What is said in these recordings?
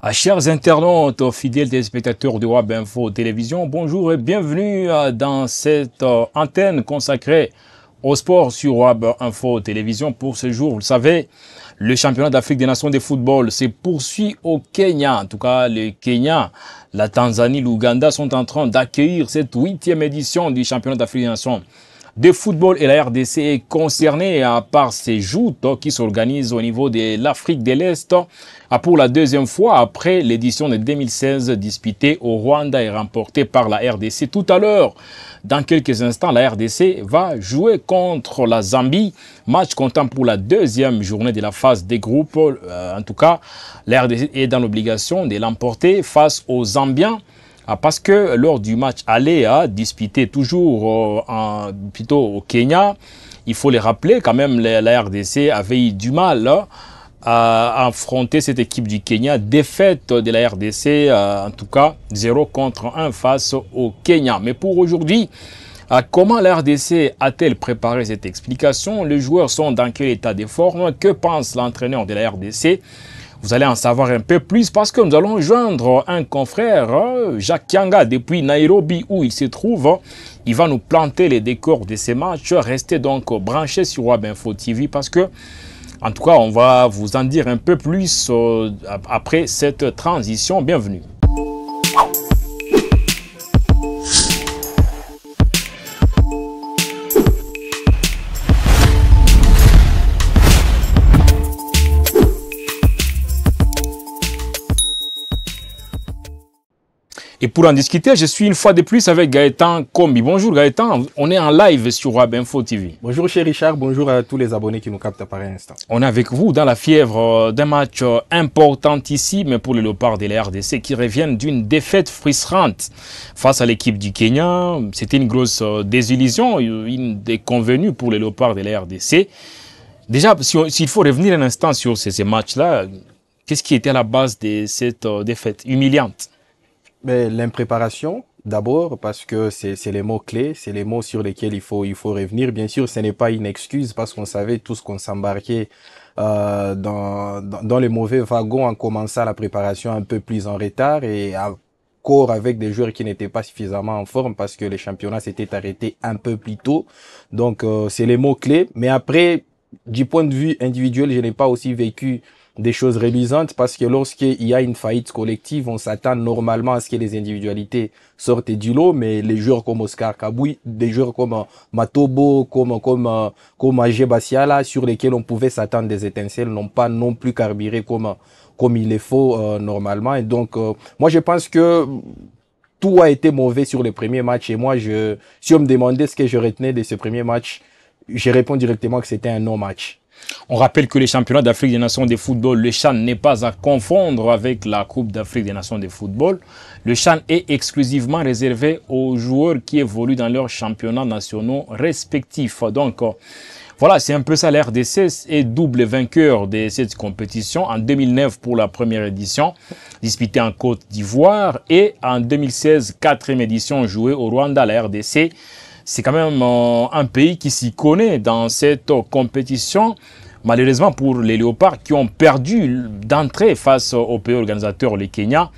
Chers internautes, fidèles téléspectateurs de Web Info Télévision, bonjour et bienvenue dans cette antenne consacrée au sport sur Web Info Télévision. Pour ce jour, vous le savez, le championnat d'Afrique des Nations de football se poursuit au Kenya. En tout cas, le Kenya, la Tanzanie, l'Ouganda sont en train d'accueillir cette 8e édition du championnat d'Afrique des Nations de football, et la RDC est concernée par ces joutes qui s'organisent au niveau de l'Afrique de l'Est pour la deuxième fois après l'édition de 2016 disputée au Rwanda et remportée par la RDC. Tout à l'heure, dans quelques instants, la RDC va jouer contre la Zambie, match comptant pour la deuxième journée de la phase des groupes. En tout cas, la RDC est dans l'obligation de l'emporter face aux Zambiens. Parce que lors du match aller disputé toujours plutôt au Kenya, il faut les rappeler quand même, la RDC avait eu du mal à affronter cette équipe du Kenya. Défaite de la RDC, en tout cas 0 contre 1 face au Kenya. Mais pour aujourd'hui, comment la RDC a-t-elle préparé cette explication? Les joueurs sont dans quel état de forme? Que pense l'entraîneur de la RDC? Vous allez en savoir un peu plus parce que nous allons joindre un confrère, Jacques Kianga, depuis Nairobi où il se trouve. Il va nous planter les décors de ces matchs. Restez donc branchés sur Web Info TV parce que, en tout cas, on va vous en dire un peu plus après cette transition. Bienvenue. Et pour en discuter, je suis une fois de plus avec Gaëtan Kombi. Bonjour Gaëtan, on est en live sur Web Info TV. Bonjour cher Richard, bonjour à tous les abonnés qui nous captent par instant. On est avec vous dans la fièvre d'un match importantissime pour les Léopards de la RDC qui reviennent d'une défaite frustrante face à l'équipe du Kenya. C'était une grosse désillusion, une déconvenue pour les Léopards de la RDC. Déjà, s'il faut revenir un instant sur ces matchs-là, qu'est-ce qui était à la base de cette défaite humiliante? L'impréparation, d'abord, parce que c'est les mots-clés, c'est les mots sur lesquels il faut revenir. Bien sûr, ce n'est pas une excuse parce qu'on savait tous qu'on s'embarquait dans les mauvais wagons en commençant la préparation un peu plus en retard et encore avec des joueurs qui n'étaient pas suffisamment en forme parce que les championnats s'étaient arrêtés un peu plus tôt. Donc, c'est les mots-clés. Mais après, du point de vue individuel, je n'ai pas aussi vécu des choses reluisantes parce que lorsqu'il y a une faillite collective, on s'attend normalement à ce que les individualités sortent du lot, mais les joueurs comme Oscar Kaboui, des joueurs comme Matobo, comme Agé Bassiala, sur lesquels on pouvait s'attendre des étincelles, n'ont pas non plus carburé comme il le faut normalement. Et donc, moi je pense que tout a été mauvais sur le premier match. Et moi, si on me demandait ce que je retenais de ce premier match, je réponds directement que c'était un non-match. On rappelle que les championnats d'Afrique des Nations de football, le CHAN n'est pas à confondre avec la Coupe d'Afrique des Nations de football. Le CHAN est exclusivement réservé aux joueurs qui évoluent dans leurs championnats nationaux respectifs. Donc, voilà, c'est un peu ça. La RDC est double vainqueur de cette compétition. En 2009 pour la première édition, disputée en Côte d'Ivoire. Et en 2016, 4e édition jouée au Rwanda. La RDC, c'est quand même un pays qui s'y connaît dans cette compétition. Malheureusement pour les Léopards qui ont perdu d'entrée face au pays organisateur, le Kenya,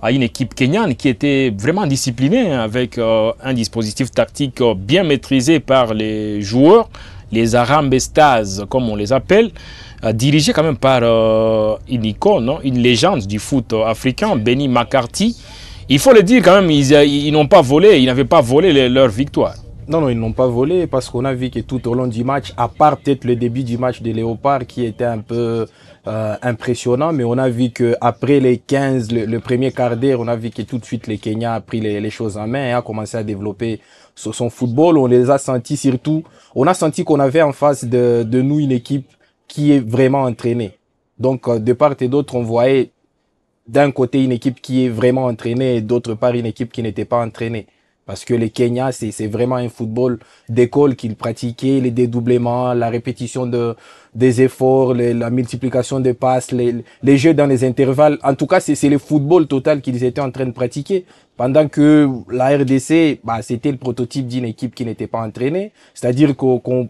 à une équipe kenyane qui était vraiment disciplinée avec un dispositif tactique bien maîtrisé par les joueurs, les Harambee Stars comme on les appelle, dirigé quand même par une icône, une légende du foot africain, Benny McCarthy. Il faut le dire quand même, ils n'ont pas volé, ils n'avaient pas volé leur victoire. Non, ils n'ont pas volé parce qu'on a vu que tout au long du match, à part peut-être le début du match des Léopards qui était un peu impressionnant, mais on a vu qu'après les 15, le premier quart d'heure, on a vu que tout de suite le Kenya a pris les choses en main et a commencé à développer son football. On les a sentis surtout, on a senti qu'on avait en face de nous une équipe qui est vraiment entraînée. Donc de part et d'autre, on voyait d'un côté une équipe qui est vraiment entraînée et d'autre part une équipe qui n'était pas entraînée. Parce que le Kenya, c'est vraiment un football d'école qu'ils pratiquaient, les dédoublements, la répétition des efforts, la multiplication des passes, les jeux dans les intervalles. En tout cas, c'est le football total qu'ils étaient en train de pratiquer. Pendant que la RDC, c'était le prototype d'une équipe qui n'était pas entraînée. C'est-à-dire qu'on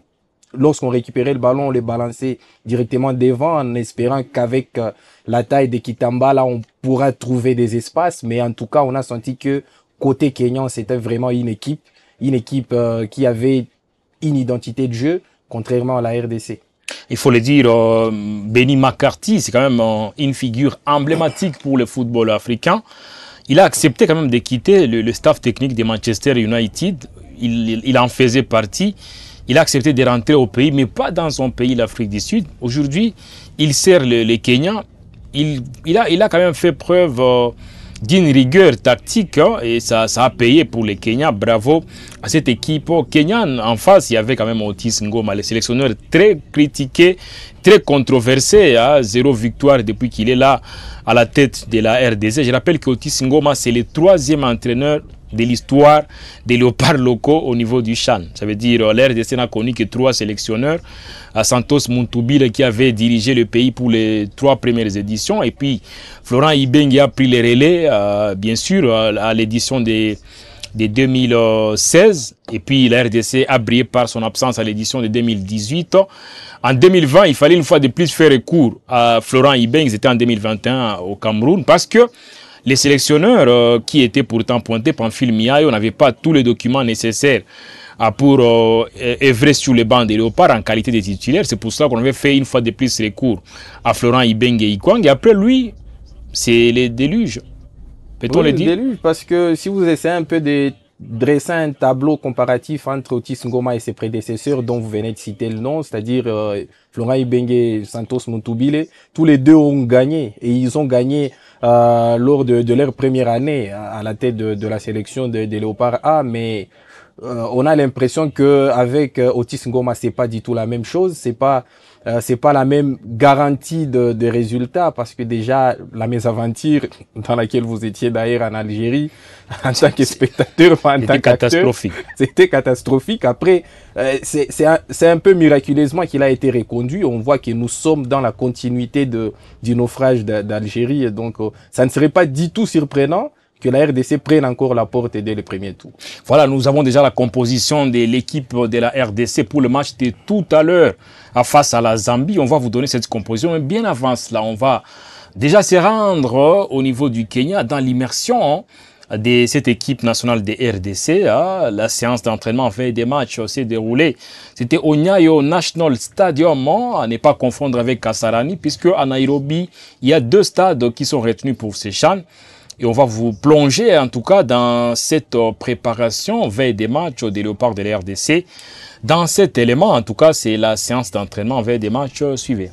lorsqu'on récupérait le ballon, on le balançait directement devant en espérant qu'avec la taille de Kitamba, là, on pourra trouver des espaces. Mais en tout cas, on a senti que côté Kenyan, c'était vraiment une équipe qui avait une identité de jeu, contrairement à la RDC. Il faut le dire, Benny McCarthy, c'est quand même une figure emblématique pour le football africain. Il a accepté quand même de quitter le staff technique de Manchester United. Il en faisait partie. Il a accepté de rentrer au pays, mais pas dans son pays, l'Afrique du Sud. Aujourd'hui, il sert le Kenya. Il a quand même fait preuve d'une rigueur tactique, hein, et ça a payé pour les Kenyans. Bravo à cette équipe kenyane. En face, il y avait quand même Otis Ngoma, le sélectionneur très critiqué, très controversé, hein, 0 victoire depuis qu'il est là à la tête de la RDC. Je rappelle qu'Otis Ngoma, c'est le 3e entraîneur de l'histoire des léopards locaux au niveau du CHAN. Ça veut dire la RDC n'a connu que 3 sélectionneurs. Santos Muntubile qui avait dirigé le pays pour les 3 premières éditions. Et puis Florent Ibenge a pris les relais, bien sûr, à l'édition de 2016. Et puis la RDC a brillé par son absence à l'édition de 2018. En 2020, il fallait une fois de plus faire recours à Florent Ibenge. C'était en 2021 au Cameroun parce que les sélectionneurs qui étaient pourtant pointés, Pamphile Miayo, n'avaient pas tous les documents nécessaires pour œuvrer sur les bancs des léopards en qualité de titulaire. C'est pour ça qu'on avait fait une fois de plus recours à Florent Ibenge et Ikwang. Et après lui, c'est les déluges. Peut-on le dire? Déluge, parce que si vous essayez un peu de dresser un tableau comparatif entre Otis Ngoma et ses prédécesseurs dont vous venez de citer le nom, c'est-à-dire Florent Ibenge et Santos Muntubile, tous les deux ont gagné. Et ils ont gagné lors de leur première année à la tête de la sélection des Léopards A, mais on a l'impression que avec Otis Ngoma, c'est pas du tout la même chose, c'est pas la même garantie de résultats, parce que déjà la mésaventure dans laquelle vous étiez d'ailleurs en Algérie en tant que spectateur, en tant qu'acteur, c'était catastrophique. Après, c'est un peu miraculeusement qu'il a été reconduit. On voit que nous sommes dans la continuité du naufrage d'Algérie, donc ça ne serait pas du tout surprenant que la RDC prenne encore la porte dès le premier tour. Voilà, nous avons déjà la composition de l'équipe de la RDC pour le match de tout à l'heure face à la Zambie. On va vous donner cette composition, mais bien avant cela, on va déjà se rendre au niveau du Kenya dans l'immersion de cette équipe nationale de RDC. La séance d'entraînement en veille des matchs s'est déroulée. C'était au Nyayo National Stadium, à ne pas confondre avec Kasarani, puisque à Nairobi, il y a 2 stades qui sont retenus pour ces CHAN. Et on va vous plonger en tout cas dans cette préparation veille des matchs des léopards de la RDC. Dans cet élément, en tout cas, c'est la séance d'entraînement veille des matchs. Suivez.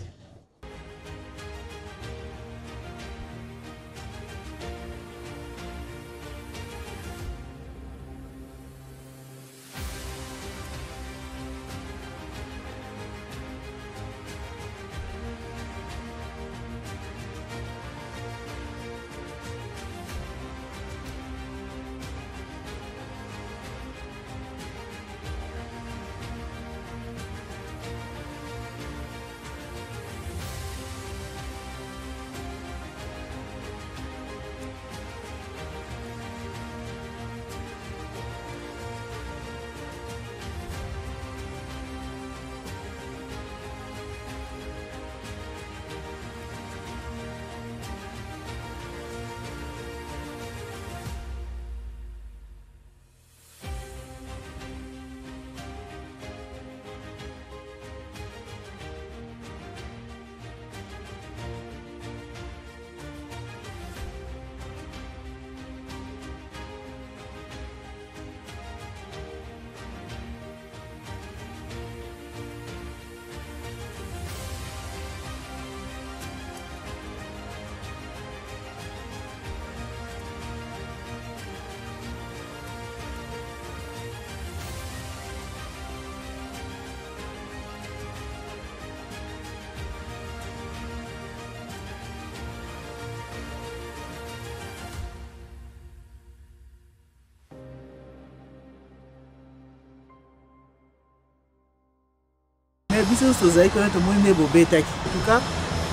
biso tozali koyo tomoni nde bobetaki en tout cas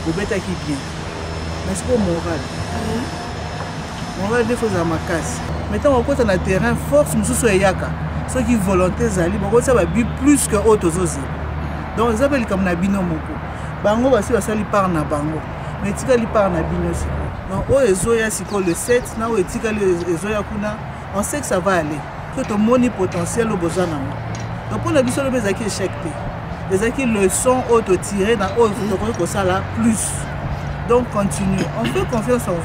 bobetaki bien mais siko moral nde fozala makasi mais ntango okota na terrain force mosusu eyaka soki volonté ezali bokotisa babi plus que oyo tozozela Donc ils appellent comme Nabino Moko. Bango va se sali par na bango. Mais tika li par Nabino siko. Donc o ezoya siko le 7 na o tika le ezoya kuna. On sait que ça va aller. Que ton moni potentiel au besoin na. Donc pour la biso le bezaki échec té. Les acquis leçons auto tirées dans autre que ça là plus. Donc continue. On fait confiance en vous.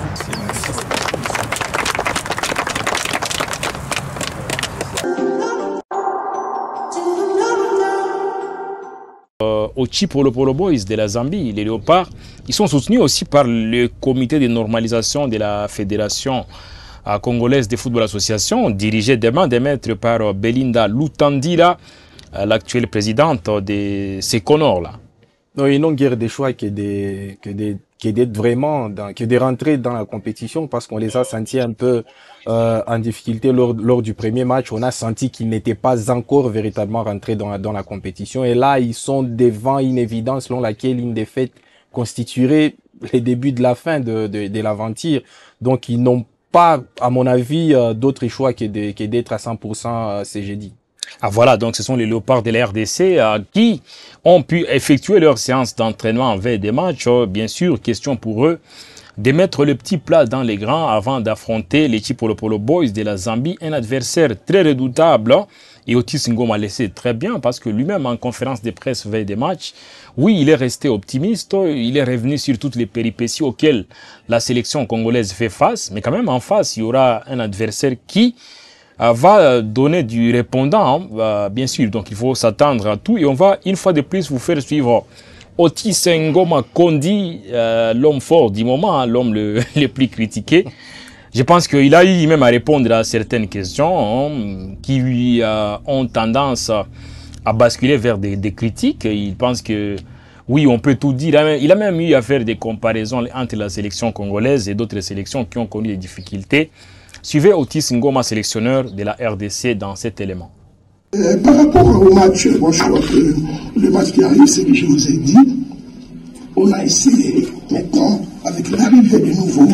Au Chipolo Polo Boys de la Zambie, les Léopards, ils sont soutenus aussi par le comité de normalisation de la Fédération congolaise de football association, dirigé demain des maîtres par Belinda Lutandila, l'actuelle présidente de Seconor là. Non, ils n'ont guère des choix que d'être vraiment que de rentrer dans la compétition parce qu'on les a sentis un peu en difficulté lors du premier match. On a senti qu'ils n'étaient pas encore véritablement rentrés dans la compétition. Et là, ils sont devant une évidence selon laquelle une défaite constituerait les débuts de la fin de l'aventure. Donc, ils n'ont pas, à mon avis, d'autre choix que d'être à 100% ces jeudis. Ah voilà, donc ce sont les Léopards de la RDC qui ont pu effectuer leur séance d'entraînement en veille des matchs. Bien sûr, question pour eux de mettre le petit plat dans les grands avant d'affronter les Chipolo Polo Boys de la Zambie, un adversaire très redoutable. Et Otis Ngoma l'a laissé très bien parce que lui-même en conférence de presse veille des matchs, oui, il est resté optimiste, il est revenu sur toutes les péripéties auxquelles la sélection congolaise fait face, mais quand même en face, il y aura un adversaire qui va donner du répondant, bien sûr, donc il faut s'attendre à tout et on va une fois de plus vous faire suivre Otis Ngoma Kondi, l'homme fort du moment, l'homme le plus critiqué. Je pense qu'il a eu même à répondre à certaines questions qui ont tendance à basculer vers des critiques. Il pense que oui, on peut tout dire. Il a même eu à faire des comparaisons entre la sélection congolaise et d'autres sélections qui ont connu des difficultés. Suivez Otis Ngoma, sélectionneur de la RDC, dans cet élément. Par rapport au match, bon, je crois que le match qui arrive, c'est que je vous ai dit, on a essayé maintenant, avec l'arrivée de nouveaux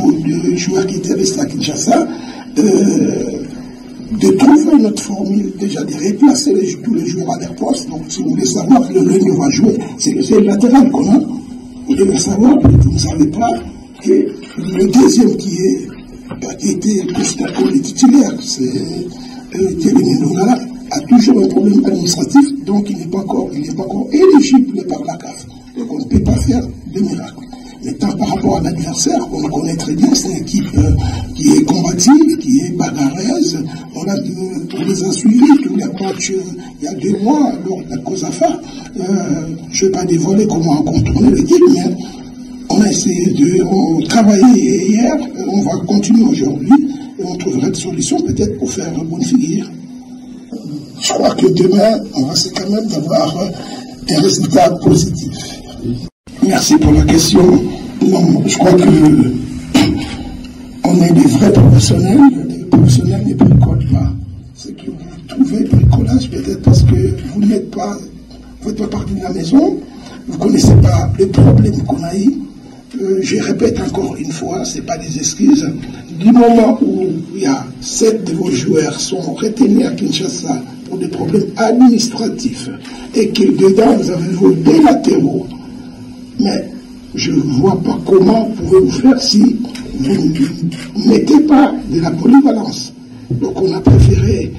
joueurs qui étaient restés à Kinshasa, de trouver notre formule, déjà de replacer tous les joueurs à leur poste. Donc, si vous voulez savoir que le ligne va jouer, c'est le latéral qu'on a. Vous devez savoir, peut-être que vous ne savez pas, que le deuxième qui était constamment comme les titulaires, c'est Thierry Nonala, a toujours un problème administratif, donc il n'est pas encore éligible par la CAF. Donc on ne peut pas faire de miracle. Maintenant, par rapport à l'adversaire, on connaît très bien, c'est une équipe qui est combative, qui est bagarreuse. On les a suivis tous les matchs il y a 2 mois, lors de la COSAFA. Je ne vais pas dévoiler comment contourner l'équipe, mais on a essayé de travailler hier, on va continuer aujourd'hui, et on trouvera des solutions peut-être pour faire une bonne figure. Je crois que demain, on va essayer quand même d'avoir des résultats positifs. Merci pour la question. Non, je crois que on est des vrais professionnels. Les professionnels ne bricolent pas. C'est que vous trouvez bricolage peut-être parce que vous n'êtes pas, vous faites pas partie de la maison, vous ne connaissez pas les problèmes qu'on a eu. Je répète encore une fois, ce n'est pas des excuses. Du moment où il y a 7 de vos joueurs sont retenus à Kinshasa pour des problèmes administratifs et que dedans vous avez vos 2 latéraux, mais je ne vois pas comment pouvez-vous faire si vous ne mettez pas de la polyvalence. Donc on a préféré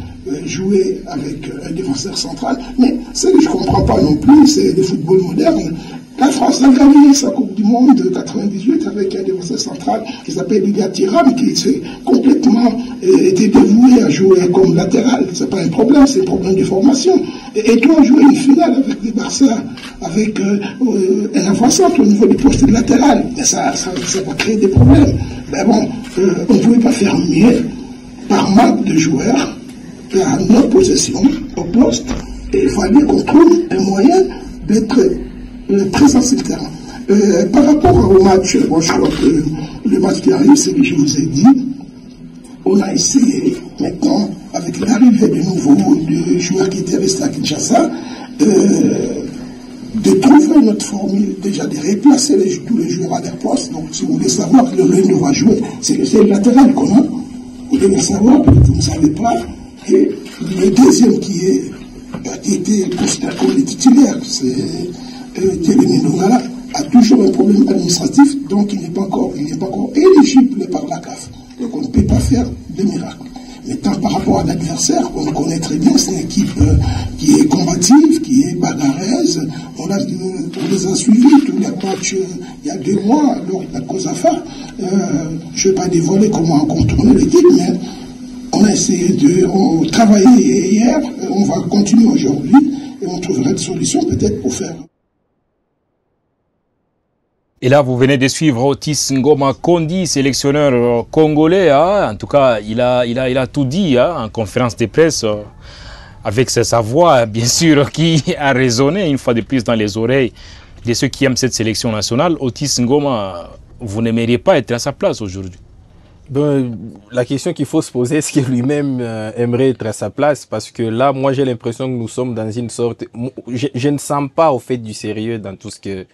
jouer avec un défenseur central, mais ce que je ne comprends pas non plus, c'est le football moderne. La France a gagné sa Coupe du Monde de 98 avec un défenseur central qui s'appelle Lydia Thuram, qui s'est complètement été dévoué à jouer comme latéral. Ce n'est pas un problème, c'est un problème de formation. Et toi, jouer une finale avec les Barça, avec un avant-centre au niveau du poste de latéral, ça va créer des problèmes. Mais bon, on ne pouvait pas faire mieux par manque de joueurs à notre possession, au poste. Et il fallait qu'on trouve un moyen d'être présent sur le terrain. Par rapport au match, bon, je crois que le match qui arrive, c'est que je vous ai dit, on a essayé maintenant, avec l'arrivée de nouveaux joueurs qui étaient restés à Kinshasa, de trouver notre formule, déjà de replacer tous les joueurs à leur poste. Donc, si vous voulez savoir que le ligne va jouer, c'est le latéral qu'on a. Vous devez savoir, peut-être que vous ne savez pas, que le deuxième qui qui était considéré comme les titulaires, c'est Kevin Ndongala, a toujours un problème administratif, donc il n'est pas encore éligible par la CAF. Donc on ne peut pas faire de miracle. Maintenant, par rapport à l'adversaire, on connaît très bien, c'est une équipe qui est combative, qui est bagarreuse. On les a suivis tous les matchs il y a 2 mois lors de la COSAFA. Je ne vais pas dévoiler comment contourner l'équipe, mais on a essayé de travailler hier, on va continuer aujourd'hui et on trouvera des solutions peut-être pour faire. Et là, vous venez de suivre Otis Ngoma Kondi, sélectionneur congolais. Hein. En tout cas, il a tout dit hein, en conférence de presse, avec sa voix, bien sûr, qui a résonné une fois de plus dans les oreilles de ceux qui aiment cette sélection nationale. Otis Ngoma, vous n'aimeriez pas être à sa place aujourd'hui? Ben, la question qu'il faut se poser, est-ce que lui-même aimerait être à sa place? Parce que là, moi, j'ai l'impression que nous sommes dans une sorte... Je ne sens pas, au fait, du sérieux dans tout ce que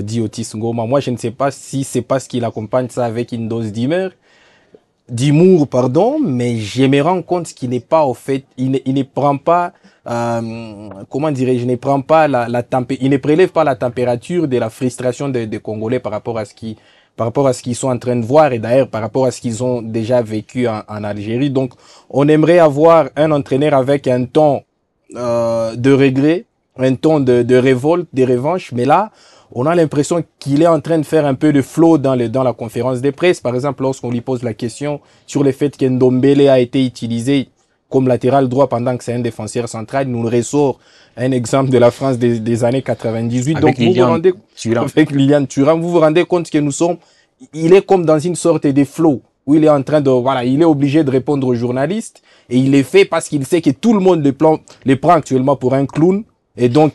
dit Otis Ngoma. Moi, je ne sais pas si c'est parce qu'il accompagne ça avec une dose d'humour, pardon, mais je me rends compte qu'il n'est pas, au fait, il ne prend pas, comment dirais-je, il ne prend pas il ne prélève pas la température de la frustration des Congolais par rapport à ce qu'ils sont en train de voir et d'ailleurs par rapport à ce qu'ils ont déjà vécu en Algérie. Donc, on aimerait avoir un entraîneur avec un ton de regret, un ton de révolte, de revanche, mais là, on a l'impression qu'il est en train de faire un peu de flow dans la conférence de presse. Par exemple, lorsqu'on lui pose la question sur le fait que Ndombele a été utilisé comme latéral droit pendant que c'est un défenseur central, il nous ressort un exemple de la France des années 98. Avec Lilian Thuram, vous vous rendez compte que il est comme dans une sorte de flow où il est en train de, il est obligé de répondre aux journalistes et il le fait parce qu'il sait que tout le monde le prend actuellement pour un clown. Et donc,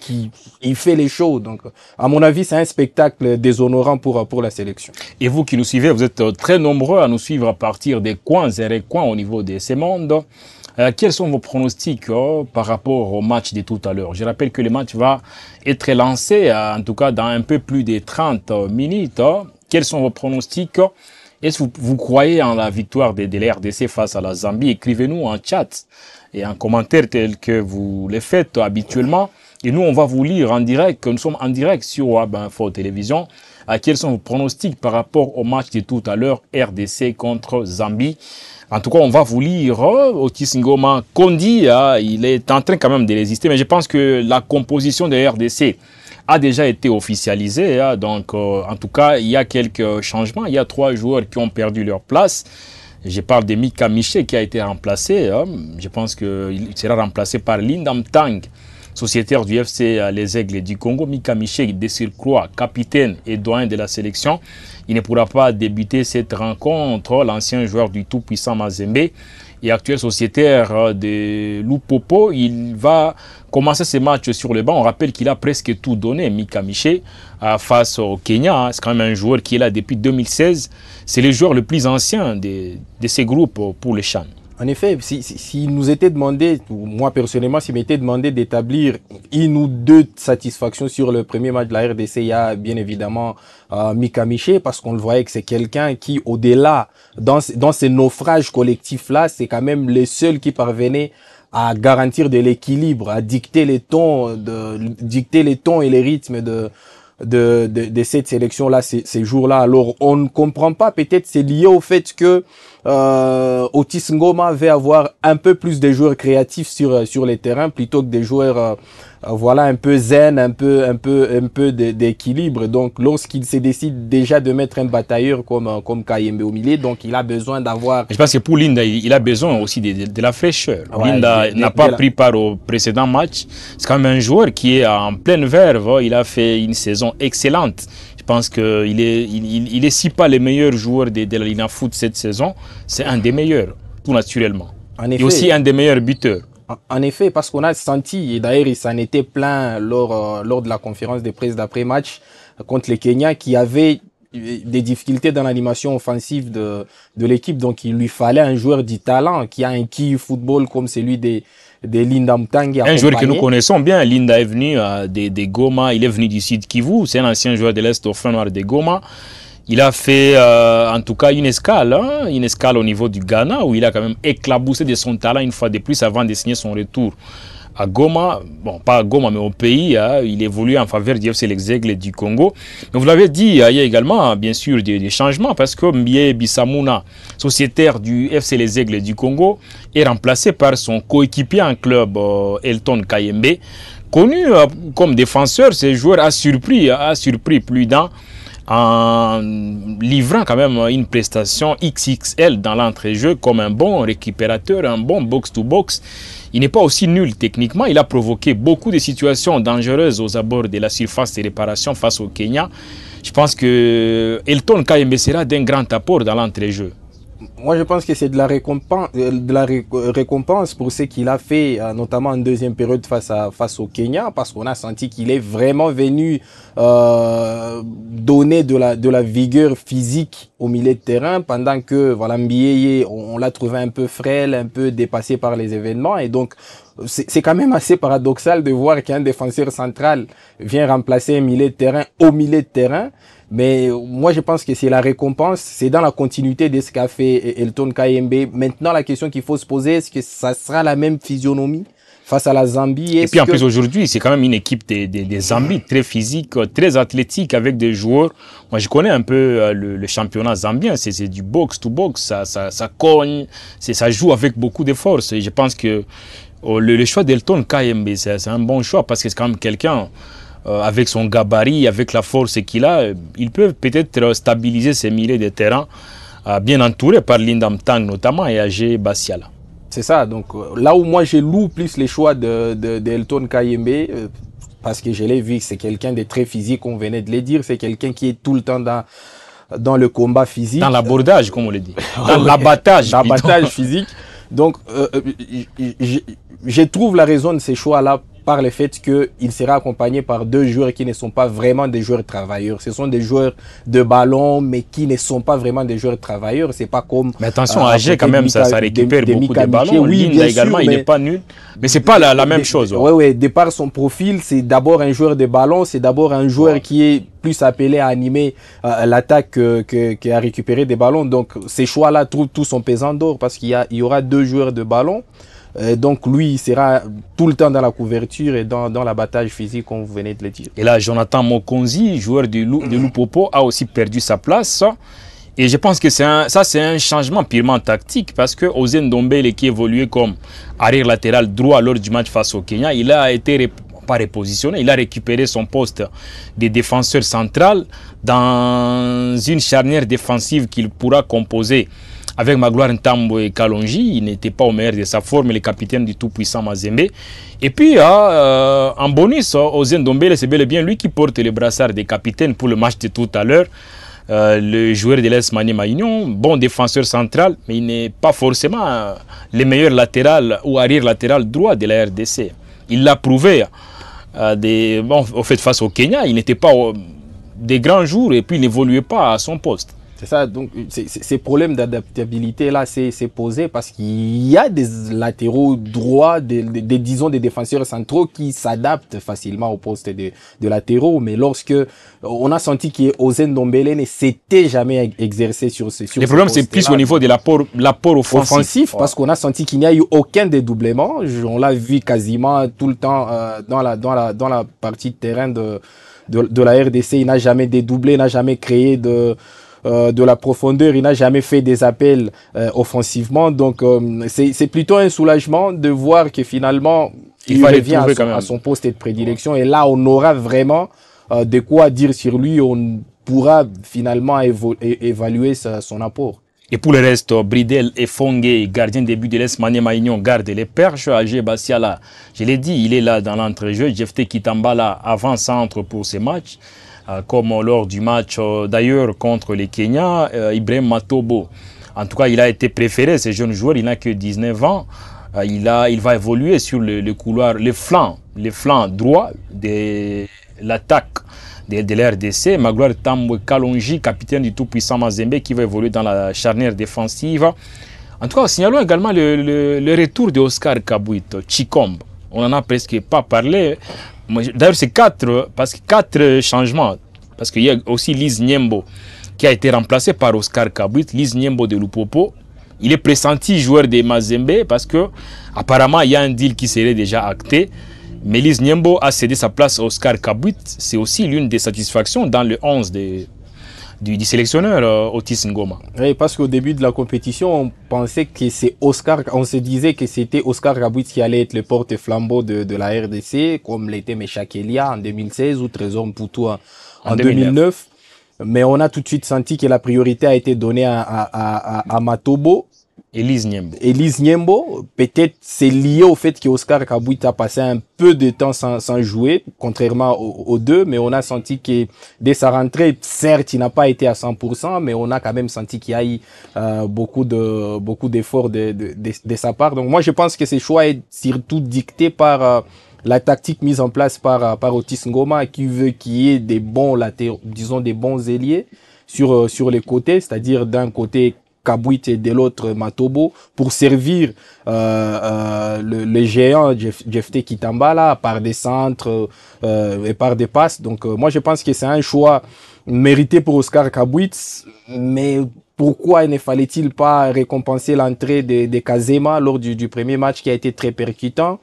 il fait les shows. Donc, à mon avis, c'est un spectacle déshonorant pour la sélection. Et vous qui nous suivez, vous êtes très nombreux à nous suivre à partir des coins et recoins au niveau de ces mondes. Quels sont vos pronostics par rapport au match de tout à l'heure? Je rappelle que le match va être lancé, en tout cas, dans un peu plus de 30 minutes. Quels sont vos pronostics? Est-ce que vous croyez en la victoire de la RDC face à la Zambie? Écrivez-nous en chat et en commentaire tel que vous le faites habituellement. Et nous, on va vous lire en direct, que nous sommes en direct sur WAB Info Télévision. Quels sont vos pronostics par rapport au match de tout à l'heure, RDC contre Zambie? En tout cas, on va vous lire Otis Ngoma Kondi. Il est en train quand même de résister, mais je pense que la composition de RDC a déjà été officialisée. Donc, en tout cas, il y a quelques changements. Il y a 3 joueurs qui ont perdu leur place. Je parle de Mika Miché qui a été remplacé. Je pense qu'il sera remplacé par Lindam Tang, sociétaire du FC Les Aigles du Congo. Mika Miché, de surcroît, capitaine et doyen de la sélection. Il ne pourra pas débuter cette rencontre. L'ancien joueur du tout-puissant Mazembe et actuel sociétaire de Lupopo, il va commencer ce match sur le banc. On rappelle qu'il a presque tout donné, Mika Miché, face au Kenya. C'est quand même un joueur qui est là depuis 2016. C'est le joueur le plus ancien de ces groupes pour les CHAN. En effet, si nous était demandé, moi personnellement, s'il m'était demandé d'établir une ou 2 satisfactions sur le premier match de la RDC, il y a bien évidemment Mika Miché, parce qu'on le voyait que c'est quelqu'un qui, au-delà, dans ces naufrages collectifs-là, c'est quand même le seul qui parvenait à garantir de l'équilibre, à dicter les tons et les rythmes de cette sélection-là, ces jours-là. Alors, on ne comprend pas, peut-être c'est lié au fait que Otis Ngoma va avoir un peu plus de joueurs créatifs sur les terrains plutôt que des joueurs un peu zen, un peu d'équilibre. Donc lorsqu'il se décide déjà de mettre un batailleur comme Kayembe au milieu, donc il a besoin d'avoir... Je pense que pour Linda, il a besoin aussi de la fraîcheur. Ouais, Linda n'a pas pris part au précédent match. C'est quand même un joueur qui est en pleine verve. Il a fait une saison excellente. Je pense qu'il est si pas le meilleur joueur de la Ligue Foot cette saison, c'est un des meilleurs, tout naturellement. En effet, et aussi un des meilleurs buteurs. En effet, parce qu'on a senti, et d'ailleurs il s'en était plaint lors de la conférence de presse d'après-match contre les Kenyans, qui avaient des difficultés dans l'animation offensive de l'équipe. Donc il lui fallait un joueur du talent qui a un QI football comme celui des Linda Mtangi. Un joueur que nous connaissons bien. Linda est venu de Goma, il est venu du Sud Kivu, c'est un ancien joueur de l'Est au fin noir de Goma. Il a fait en tout cas une escale au niveau du Ghana où il a quand même éclaboussé de son talent une fois de plus avant de signer son retour à Goma, bon pas à Goma mais au pays, il évolue en faveur du FC Les Aigles du Congo. Mais vous l'avez dit, il y a également bien sûr des changements parce que Mbie Bissamouna, sociétaire du FC Les Aigles du Congo, est remplacé par son coéquipier en club Elton Kayembe. Connu comme défenseur, ce joueur a surpris plus d'un en livrant quand même une prestation XXL dans l'entrejeu comme un bon récupérateur, un bon box-to-box. Il n'est pas aussi nul techniquement, il a provoqué beaucoup de situations dangereuses aux abords de la surface de réparation face au Kenya. Je pense que Elton Kayembe sera d'un grand apport dans l'entrejeu. Moi, je pense que c'est de la récompense pour ce qu'il a fait, notamment en deuxième période face au Kenya, parce qu'on a senti qu'il est vraiment venu donner de la vigueur physique au milieu de terrain, pendant que voilà, Mbieye, on l'a trouvé un peu frêle, un peu dépassé par les événements, et donc c'est quand même assez paradoxal de voir qu'un défenseur central vient remplacer un milieu de terrain au milieu de terrain. Mais moi, je pense que c'est la récompense, c'est dans la continuité de ce qu'a fait Elton Kayembe. Maintenant, la question qu'il faut se poser, est-ce que ça sera la même physionomie face à la Zambie? Et puis en plus, aujourd'hui, c'est quand même une équipe des Zambies très physique, très athlétique, avec des joueurs. Moi, je connais un peu le championnat zambien, c'est du box-to-box, ça cogne, ça joue avec beaucoup de force. Et je pense que le choix d'Elton Kayembe, c'est un bon choix parce que c'est quand même quelqu'un... avec son gabarit, avec la force qu'il a, il peut peut-être stabiliser ses milieux de terrain, bien entouré par Lindam Tang notamment et Agé Bassiala. C'est ça, donc là où moi je loue plus les choix d'Elton Kayembe, parce que je l'ai vu, c'est quelqu'un de très physique, on venait de le dire, c'est quelqu'un qui est tout le temps dans le combat physique. Dans l'abordage, comme on le dit. Dans l'abattage. L'abattage physique. Donc, je trouve la raison de ces choix-là par le fait qu'il sera accompagné par deux joueurs qui ne sont pas vraiment des joueurs travailleurs. Ce sont des joueurs de ballon, mais qui ne sont pas vraiment des joueurs travailleurs. C'est pas comme... Mais attention, Agé, quand même, ça récupère beaucoup de ballons. Oui, Linda également, il n'est pas nul. Mais c'est pas la même chose. Oui, de par son profil, c'est d'abord un joueur de ballon, c'est d'abord un joueur qui est plus appelé à animer l'attaque qu'à récupérer des ballons. Donc, ces choix-là trouvent tout son pesant d'or parce qu'il y aura deux joueurs de ballon. Donc lui, il sera tout le temps dans la couverture et dans l'abattage physique, comme vous venez de le dire. Et là, Jonathan Mokonzi, joueur de Lupopo, a aussi perdu sa place. Et je pense que c'est un changement purement tactique parce que Ozen Dombele, qui évoluait comme arrière latéral droit lors du match face au Kenya, il a été pas repositionné, il a récupéré son poste de défenseur central dans une charnière défensive qu'il pourra composer avec Magloire Ntambo et Kalonji. Il n'était pas au meilleur de sa forme, le capitaine du tout-puissant Mazembe. Et puis, en bonus, Ozen Dombele, c'est bel et bien lui qui porte le brassard des capitaines pour le match de tout à l'heure. Le joueur de l'Est Maniema Union, bon défenseur central, mais il n'est pas forcément le meilleur latéral ou arrière latéral droit de la RDC. Il l'a prouvé au fait face au Kenya, il n'était pas des grands jours et puis il n'évoluait pas à son poste. C'est ça, donc ces problèmes d'adaptabilité là, c'est posé parce qu'il y a des latéraux droits, disons des défenseurs centraux qui s'adaptent facilement au poste de latéraux, mais lorsque on a senti qu'Ozen Dombele ne s'était jamais exercé sur le problème c'est plus au niveau de l'apport offensif. Parce qu'on a senti qu'il n'y a eu aucun dédoublement. On l'a vu quasiment tout le temps dans la partie de terrain de la RDC. Il n'a jamais dédoublé, il n'a jamais créé de la profondeur, il n'a jamais fait des appels offensivement, donc c'est plutôt un soulagement de voir que finalement il revient à son poste de prédilection, et là on aura vraiment de quoi dire sur lui, on pourra finalement évaluer son apport. Et pour le reste, Bridel et Fongue, gardien de but de l'Est Maniema Union, garde les perches. Agé Bassiala, je l'ai dit, il est là dans l'entrejeu. Jefte Kitambala avant-centre pour ces matchs. Comme lors du match d'ailleurs contre les Kenya, Ibrahim Matobo. En tout cas, il a été préféré, ce jeune joueur, il n'a que 19 ans. Il va évoluer sur le couloir, les flancs droits de l'attaque de l'RDC. Magloire Tambwe Kalonji, capitaine du tout-puissant Mazembe, qui va évoluer dans la charnière défensive. En tout cas, signalons également le retour de Oscar Kabouit, Chikombe. On n'en a presque pas parlé. D'ailleurs, c'est quatre changements. Parce qu'il y a aussi Liz Nyembo qui a été remplacé par Oscar Kabouit. Liz Nyembo de Lupopo, Il est pressenti joueur de Mazembe parce que apparemment il y a un deal qui serait déjà acté. Melis Niembo a cédé sa place à Oscar Kabwit. C'est aussi l'une des satisfactions dans le 11 du sélectionneur Otis Ngoma. Oui, parce qu'au début de la compétition, on pensait que c'est Oscar, on se disait que c'était Oscar Kabwit qui allait être le porte-flambeau de la RDC, comme l'était Meshak Elia en 2016 ou Trésor Mputu en 2009. Mais on a tout de suite senti que la priorité a été donnée à Matobo. Elise Niembo, peut-être c'est lié au fait qu'Oscar Kabwit a passé un peu de temps sans jouer, contrairement aux deux, mais on a senti que dès sa rentrée, certes, il n'a pas été à 100%, mais on a quand même senti qu'il y a eu beaucoup d'efforts de sa part. Donc moi, je pense que ce choix est surtout dicté par la tactique mise en place par Otis Ngoma, qui veut qu'il y ait des bons latéraux, disons des bons ailiers sur les côtés, c'est-à-dire d'un côté Kabwit et de l'autre Matobo, pour servir le géant Jefté Kitambala par des centres et par des passes. Donc moi je pense que c'est un choix mérité pour Oscar Kabwit, mais pourquoi ne fallait-il pas récompenser l'entrée de Kazema lors du premier match qui a été très percutant?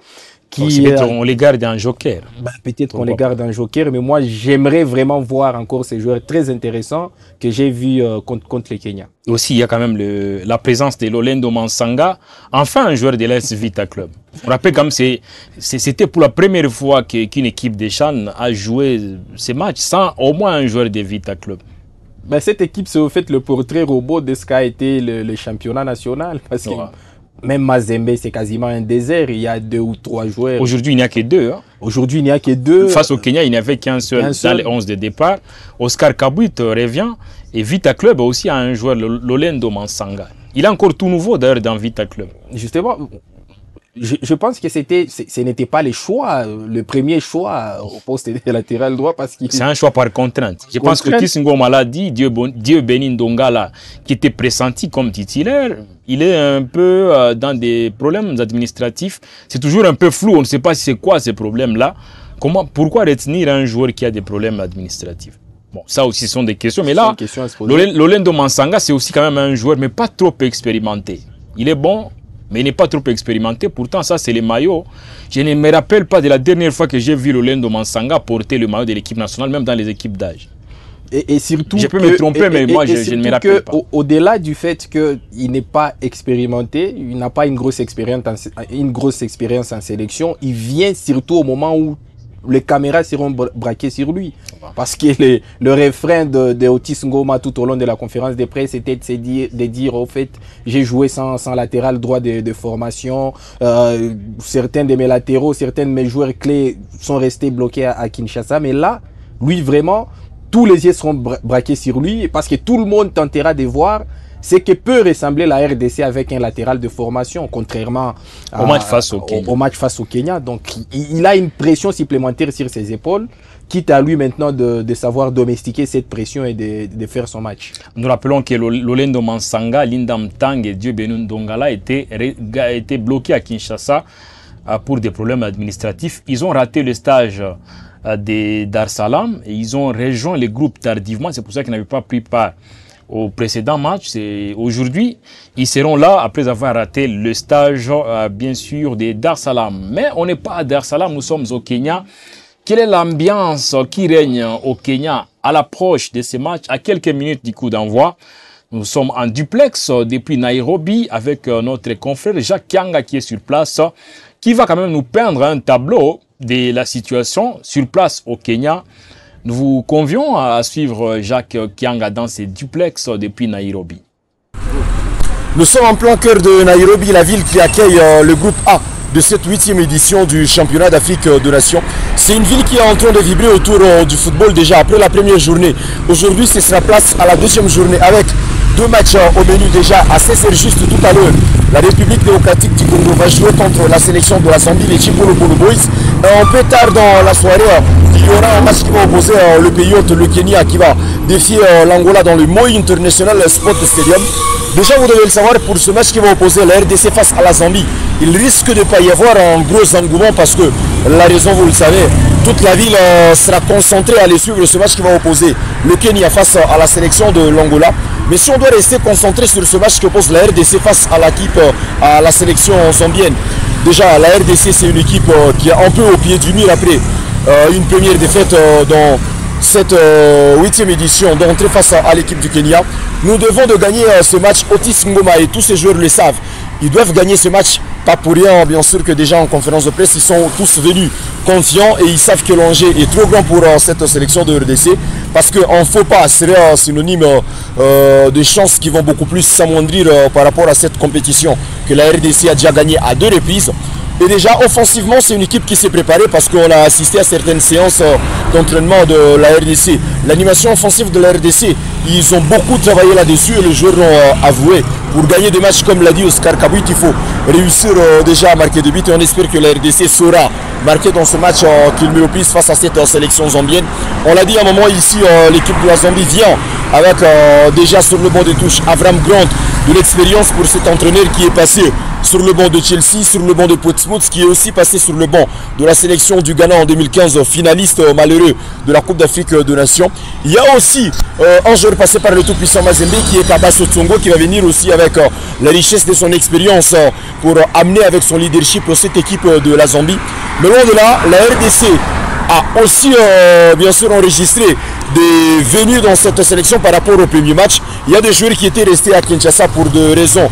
Peut-être on les garde en joker. Peut-être qu'on les garde en joker, mais moi j'aimerais vraiment voir encore ces joueurs très intéressants que j'ai vus contre le Kenya. Aussi, il y a quand même la présence de Lolendo Mansanga, enfin un joueur de l'AS Vita Club. On rappelle comme c'était pour la première fois qu'une équipe de Chan a joué ces matchs sans au moins un joueur de Vita Club. Cette équipe, c'est au fait le portrait robot de ce qu'a été le championnat national, parce que même Mazembe, c'est quasiment un désert. Il y a 2 ou 3 joueurs. Aujourd'hui, il n'y a que 2. Hein. Aujourd'hui, il n'y a que 2. Face au Kenya, il n'y avait qu'un seul dans les 11 de départ. Oscar Kabwit revient. Et Vita Club aussi a un joueur, Lolendo Mansanga. Il est encore tout nouveau d'ailleurs dans Vita Club. Justement, je pense que ce n'était pas le premier choix au poste de latéral droit, parce que c'est un choix par contrainte. Je pense que Otis Ngoma l'a dit, Dieu béni Ndongala, qui était pressenti comme titulaire, il est un peu dans des problèmes administratifs. C'est toujours un peu flou, on ne sait pas si c'est quoi ces problèmes-là. Pourquoi retenir un joueur qui a des problèmes administratifs? Bon, ça aussi sont des questions. Mais là, Lolendo Mansanga, c'est aussi quand même un joueur, mais pas trop expérimenté. Il est bon, mais il n'est pas trop expérimenté. Pourtant, ça, c'est les maillots. Je ne me rappelle pas de la dernière fois que j'ai vu Lolendo Mansanga porter le maillot de l'équipe nationale, même dans les équipes d'âge. Et surtout, je peux me tromper, mais moi, je ne me rappelle pas. Au-delà du fait qu'il n'est pas expérimenté, il n'a pas une grosse expérience en sélection, il vient surtout au moment où les caméras seront braquées sur lui. Parce que le refrain de Otis Ngoma tout au long de la conférence de presse était de dire au fait, j'ai joué sans latéral droit de formation, certains de mes latéraux, certains de mes joueurs clés sont restés bloqués à Kinshasa, mais là, lui vraiment, tous les yeux seront braqués sur lui, parce que tout le monde tentera de voir ce que peut ressembler la RDC avec un latéral de formation, contrairement au match face au Kenya. Donc il a une pression supplémentaire sur ses épaules, quitte à lui maintenant de savoir domestiquer cette pression et de faire son match. Nous rappelons que Lolendo Mansanga, Lindam Tang et Dieu Bénin Ndongala étaient bloqués à Kinshasa pour des problèmes administratifs. Ils ont raté le stage de Dar Salam et ils ont rejoint les groupes tardivement. C'est pour ça qu'ils n'avaient pas pris part au précédent match. Aujourd'hui, ils seront là après avoir raté le stage, bien sûr, de Dar Salam. Mais on n'est pas à Dar Salam, nous sommes au Kenya. Quelle est l'ambiance qui règne au Kenya à l'approche de ces matchs, à quelques minutes du coup d'envoi? Nous sommes en duplex depuis Nairobi avec notre confrère Jacques Kianga qui est sur place, qui va quand même nous peindre un tableau de la situation sur place au Kenya. Nous vous convions à suivre Jacques Kianga dans ses duplex depuis Nairobi. Nous sommes en plein cœur de Nairobi, la ville qui accueille le groupe A de cette 8e édition du championnat d'Afrique de Nations. C'est une ville qui est en train de vibrer autour du football déjà après la première journée. Aujourd'hui, ce sera place à la deuxième journée avec 2 matchs au menu déjà. À 16h juste tout à l'heure, la République démocratique du Congo va jouer contre la sélection de la Zambie, les Chipolo Boys. Un peu tard dans la soirée, il y aura un match qui va opposer le pays hôte, le Kenya, qui va défier l'Angola dans le Moi International Sport Stadium. Déjà, vous devez le savoir, pour ce match qui va opposer la RDC face à la Zambie, il risque de ne pas y avoir un gros engouement parce que la raison, vous le savez, toute la ville sera concentrée à aller suivre ce match qui va opposer le Kenya face à la sélection de l'Angola. Mais si on doit rester concentré sur ce match que pose la RDC face à l'équipe, à la sélection zambienne, déjà la RDC c'est une équipe qui est un peu au pied du mur après une première défaite dans cette 8e édition d'entrée face à l'équipe du Kenya. Nous devons de gagner ce match. Otis Ngoma et tous ces joueurs le savent. Ils doivent gagner ce match, pas pour rien, bien sûr que déjà en conférence de presse, ils sont tous venus confiants et ils savent que l'enjeu est trop grand pour cette sélection de RDC parce qu'un faux pas serait synonyme de chances qui vont beaucoup plus s'amoindrir par rapport à cette compétition que la RDC a déjà gagné à 2 reprises. Et déjà, offensivement, c'est une équipe qui s'est préparée parce qu'on a assisté à certaines séances d'entraînement de la RDC. L'animation offensive de la RDC, ils ont beaucoup travaillé là-dessus et les joueurs l'ont avoué. Pour gagner des matchs, comme l'a dit Oscar Kabouit, il faut réussir déjà à marquer des buts et on espère que la RDC saura marquer dans ce match qu'il met au plus face à cette sélection zambienne. On l'a dit à un moment ici, l'équipe de la Zambie vient avec déjà sur le banc de touche Avram Grant, de l'expérience pour cet entraîneur qui est passé sur le banc de Chelsea, sur le banc de Portsmouth, qui est aussi passé sur le banc de la sélection du Ghana en 2015, finaliste malheureux de la Coupe d'Afrique de Nations. Il y a aussi un joueur passé par le tout-puissant Mazembe qui est Kabas Otsongo, qui va venir aussi avec la richesse de son expérience pour amener avec son leadership cette équipe de la Zambie. Mais loin de là, la RDC a aussi bien sûr enregistré des venues dans cette sélection par rapport au premier match. Il y a des joueurs qui étaient restés à Kinshasa pour des raisons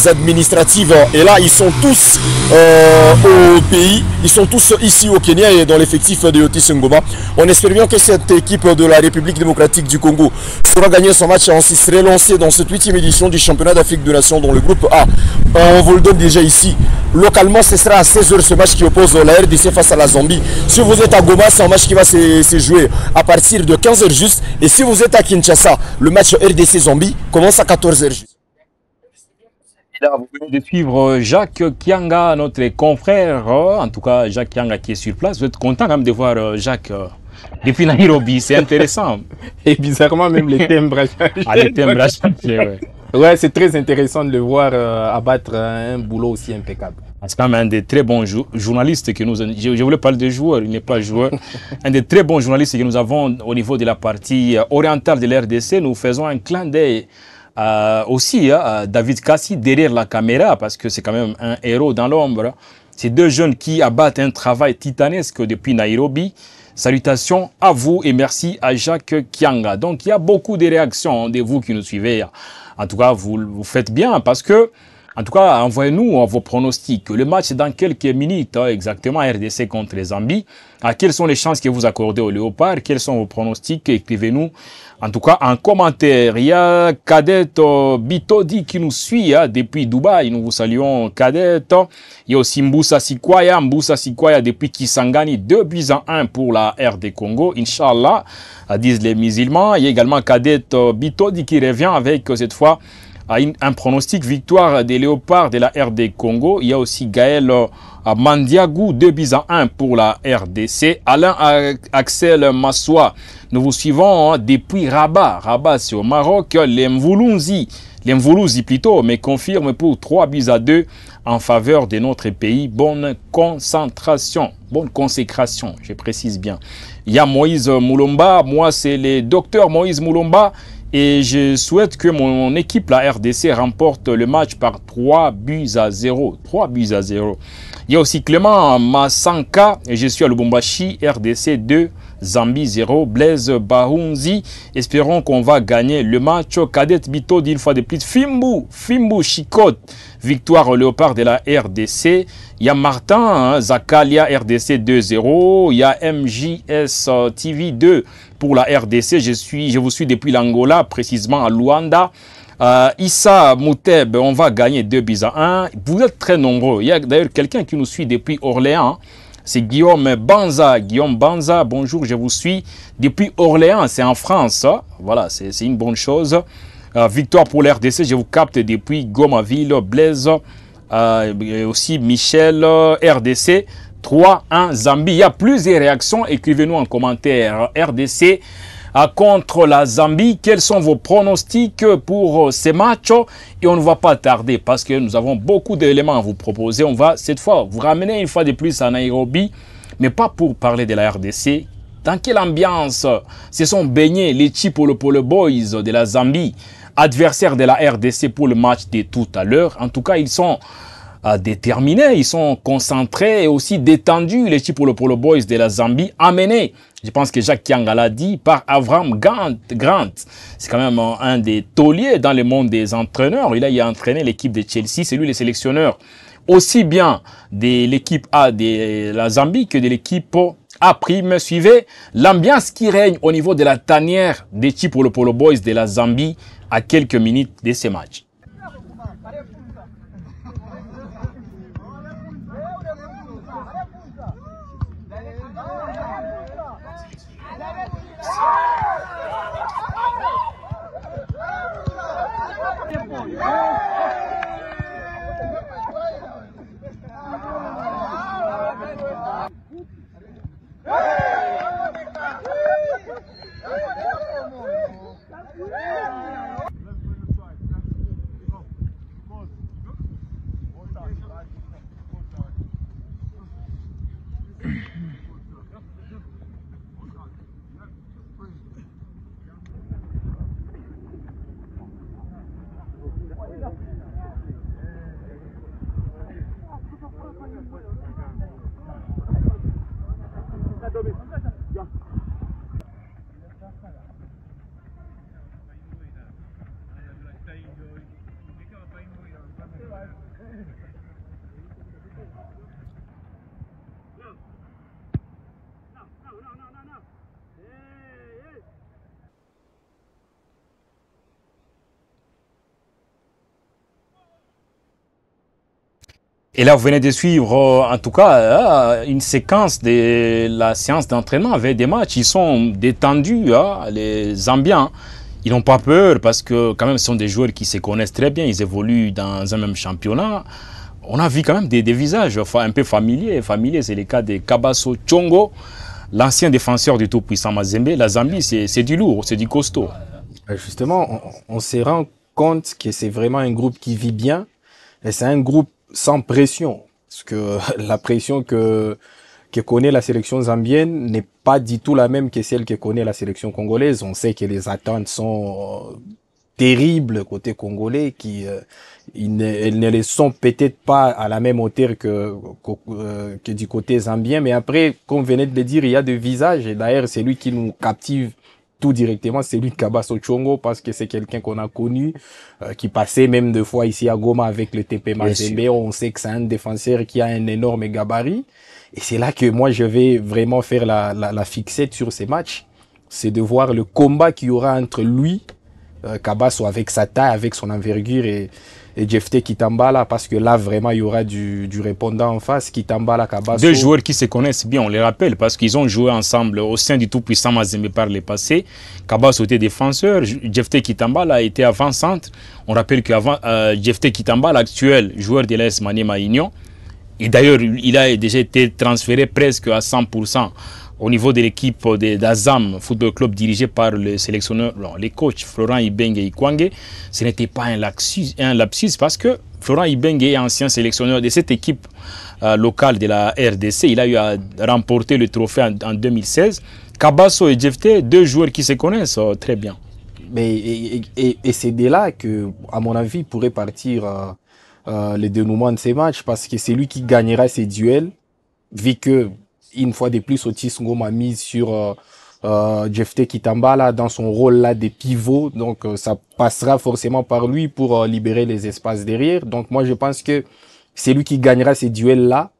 administratives et là ils sont tous au pays, ils sont tous ici au Kenya et dans l'effectif de Otis Ngoma. On espère bien que cette équipe de la République démocratique du Congo saura gagner son match et on s'y serait lancé dans cette 8e édition du championnat d'Afrique de Nations dans le groupe A. On vous le donne déjà ici. Localement, ce sera à 16 h ce match qui oppose la RDC face à la Zambie. Si vous êtes à Goma, c'est un match qui va se jouer à partir de 15 h juste. Et si vous êtes à Kinshasa, le match RDC-Zambie commence à 14 h juste. Là, vous venez de suivre Jacques Kianga, notre confrère, en tout cas Jacques Kianga qui est sur place. Vous êtes content quand même de voir Jacques depuis Nairobi, c'est intéressant. Et bizarrement, même les timbres a changé. Ah, les timbres a changé, ouais. Ouais, c'est très intéressant de le voir abattre un boulot aussi impeccable. C'est quand même un des très bons journalistes que nous... Je voulais parler de joueur, il n'est pas joueur. Un des très bons journalistes que nous avons au niveau de la partie orientale de l'RDC. Nous faisons un clin d'œil aussi à David Kassi derrière la caméra parce que c'est quand même un héros dans l'ombre. Ces deux jeunes qui abattent un travail titanesque depuis Nairobi. Salutations à vous et merci à Jacques Kianga. Donc il y a beaucoup de réactions de vous qui nous suivez. En tout cas, vous faites bien parce que, en tout cas, envoyez-nous vos pronostics. Le match est dans quelques minutes, exactement, RDC contre les Zambie. Quelles sont les chances que vous accordez au Léopard? Quels sont vos pronostics? Écrivez-nous, en tout cas, en commentaire. Il y a Kadette Bitodi qui nous suit depuis Dubaï. Nous vous saluons, Kadette. Il y a aussi Mboussa Sikwaya. Mboussa Sikwaya depuis Kisangani, 2-1 pour la RD Congo. Inch'Allah, disent les musulmans. Il y a également Kadette Bitodi qui revient avec, cette fois, un pronostic victoire des Léopards de la RD Congo. Il y a aussi Gaël Mandiagou, 2-1 pour la RDC. Alain Axel Massoua, nous vous suivons depuis Rabat. Rabat, c'est au Maroc. L'Mvoulouzi plutôt, mais confirme pour 3-2 en faveur de notre pays. Bonne concentration, bonne consécration, je précise bien. Il y a Moïse Moulomba. Moi, c'est le docteur Moïse Moulomba. Et je souhaite que mon équipe, la RDC, remporte le match par 3-0. 3-0. Il y a aussi Clément Massanka. Et je suis à Lubumbashi, RDC 2, Zambie 0. Blaise Bahunzi. Espérons qu'on va gagner le match. Cadette Bito d'une fois de plus. Fimbu Chicote. Victoire au Léopard de la RDC. Il y a Martin Zakalia, RDC 2-0. Il y a MJS TV 2 pour la RDC. Je vous suis depuis l'Angola, précisément à Luanda. Issa Mouteb, on va gagner 2-1. Vous êtes très nombreux. Il y a d'ailleurs quelqu'un qui nous suit depuis Orléans. C'est Guillaume Banza. Guillaume Banza, bonjour, je vous suis depuis Orléans. C'est en France. Voilà, c'est une bonne chose. Victoire pour la RDC, je vous capte depuis Gomaville, Blaise. Et aussi Michel, RDC 3-1 Zambie. Il y a plusieurs réactions, écrivez-nous en commentaire. RDC contre la Zambie, quels sont vos pronostics pour ces matchs? Et on ne va pas tarder parce que nous avons beaucoup d'éléments à vous proposer. On va cette fois vous ramener une fois de plus à Nairobi, mais pas pour parler de la RDC. Dans quelle ambiance se sont baignés les Chipolopolo Boys de la Zambie adversaires de la RDC pour le match de tout à l'heure. En tout cas, ils sont déterminés, ils sont concentrés et aussi détendus, les Chipolo Polo Boys de la Zambie, amenés, je pense que Jacques Kianga l'a dit, par Avram Grant. C'est quand même un des tauliers dans le monde des entraîneurs. Il a entraîné l'équipe de Chelsea, c'est lui le sélectionneur aussi bien de l'équipe A de la Zambie que de l'équipe A prime. Suivez l'ambiance qui règne au niveau de la tanière des Chipolo Polo Boys de la Zambie à quelques minutes de ces matchs. Et là, vous venez de suivre, en tout cas, une séquence de la séance d'entraînement avec des matchs. Ils sont détendus, les Zambiens. Ils n'ont pas peur parce que, quand même, ce sont des joueurs qui se connaissent très bien. Ils évoluent dans un même championnat. On a vu quand même des visages un peu familiers. C'est le cas de Kabaso Chongo, l'ancien défenseur du tout-puissant Mazembe. La Zambie, c'est du lourd, c'est du costaud. Justement, on se rend compte que c'est vraiment un groupe qui vit bien. Et c'est un groupe sans pression, parce que la pression que connaît la sélection zambienne n'est pas du tout la même que celle que connaît la sélection congolaise. On sait que les attentes sont terribles côté congolais, elles ne les sont peut-être pas à la même hauteur que du côté zambien. Mais après, comme vous venez de le dire, il y a des visages, et d'ailleurs c'est lui qui nous captive tout directement, c'est lui de Kabaso Chongo, parce que c'est quelqu'un qu'on a connu, qui passait même deux fois ici à Goma avec le TP Mazembe. On sait que c'est un défenseur qui a un énorme gabarit. Et c'est là que moi, je vais vraiment faire la fixette sur ces matchs. C'est de voir le combat qu'il y aura entre lui, Kabaso, avec sa taille, avec son envergure, et Jephté Kitambala, parce que là, vraiment, il y aura du répondant en face. Kitambala, Kabaso. Deux joueurs qui se connaissent bien, on les rappelle, parce qu'ils ont joué ensemble au sein du tout-puissant Mazembe par le passé. Kabaso était défenseur, Jephté Kitambala était avant-centre. On rappelle qu'avant, Jephté Kitambala, actuel joueur de l'AS Maniema Union, et d'ailleurs, il a déjà été transféré presque à 100% au niveau de l'équipe d'Azam Football Club dirigé par le sélectionneur, les coachs Florent Ibenge et Ikwange. Ce n'était pas un lapsus parce que Florent Ibenge est ancien sélectionneur de cette équipe locale de la RDC. Il a eu à remporter le trophée en 2016. Kabaso et Jephté, deux joueurs qui se connaissent très bien. Mais, et c'est de là que, à mon avis, pourrait partir le dénouement de ces matchs, parce que c'est lui qui gagnera ces duels, vu que une fois de plus, Otis Ngoma a mis sur Jephté Kitambala dans son rôle là de pivot. Donc, ça passera forcément par lui pour libérer les espaces derrière. Donc, moi, je pense que c'est lui qui gagnera ces duels-là.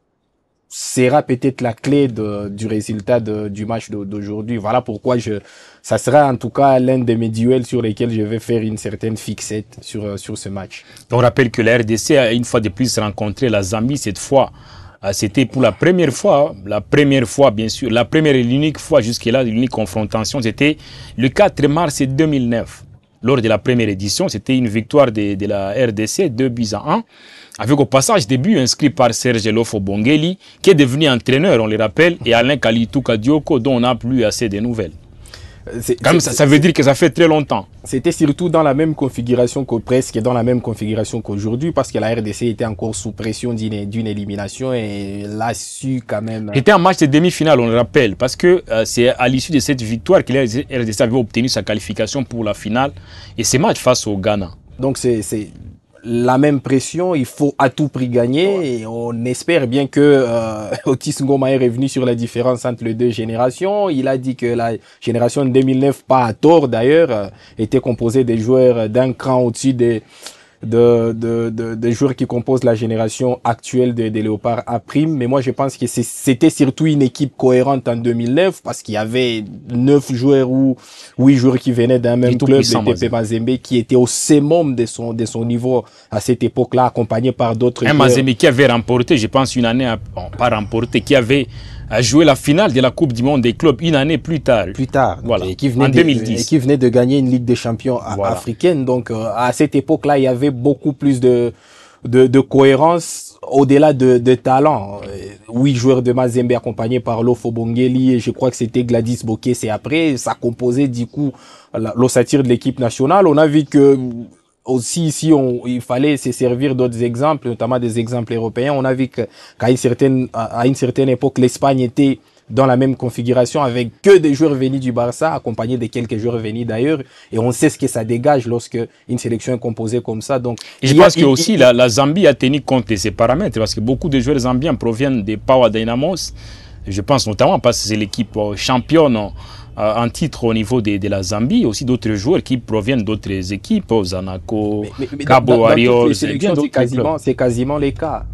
Sera peut-être la clé du résultat du match d'aujourd'hui. Voilà pourquoi ça sera en tout cas l'un de mes duels sur lesquels je vais faire une certaine fixette sur ce match. On rappelle que la RDC a une fois de plus rencontré la Zambie cette fois. C'était pour la première fois bien sûr, la première et l'unique fois jusque-là, l'unique confrontation, c'était le 4 mars 2009. Lors de la première édition, c'était une victoire de la RDC, 2-1, avec au passage des buts inscrits par Serge Lofo Bongeli, qui est devenu entraîneur, on le rappelle, et Alain Kalitou Kadioko, dont on n'a plus assez de nouvelles. Quand même, ça veut dire que ça fait très longtemps. C'était surtout dans la même configuration presque dans la même configuration qu'aujourd'hui, parce que la RDC était encore sous pression d'une élimination et l'a su quand même. C'était un match de demi-finale, on le rappelle, parce que c'est à l'issue de cette victoire que la RDC avait obtenu sa qualification pour la finale et ce match face au Ghana. Donc c'est la même pression, il faut à tout prix gagner et on espère bien que Otis Ngoma est revenu sur la différence entre les deux générations. Il a dit que la génération de 2009, pas à tort d'ailleurs, était composée des joueurs d'un cran au-dessus des joueurs qui composent la génération actuelle des Léopards A'. Mais moi, je pense que c'était surtout une équipe cohérente en 2009 parce qu'il y avait 9 joueurs ou 8 joueurs qui venaient d'un même club, le TP Mazembe, qui était au summum de son niveau à cette époque-là, accompagné par d'autres joueurs. Un Mazembe qui avait remporté, je pense, une année, pas remporté, qui avait joué la finale de la Coupe du Monde des clubs une année plus tard. Voilà. Et en 2010. Et qui venait de gagner une Ligue des champions africaine. Donc, à cette époque-là, il y avait beaucoup plus de cohérence au-delà de talent. 8 joueurs de Mazembe accompagnés par Lofo Bongeli et je crois que c'était Gladys Bokeh, c'est après. Ça composait du coup l'ossature de l'équipe nationale. On a vu que aussi ici, il fallait se servir d'autres exemples, notamment des exemples européens. On a vu qu'à une certaine époque, l'Espagne était dans la même configuration avec que des joueurs venus du Barça, accompagnés de quelques joueurs venus d'ailleurs. Et on sait ce que ça dégage lorsque une sélection est composée comme ça. Donc, et je pense que aussi la Zambie a tenu compte de ces paramètres parce que beaucoup de joueurs zambiens proviennent des Power Dynamos. Je pense notamment parce que c'est l'équipe championne en titre au niveau de la Zambie, aussi d'autres joueurs qui proviennent d'autres équipes, Zanaco, Cabo Warriors. C'est quasiment les cas.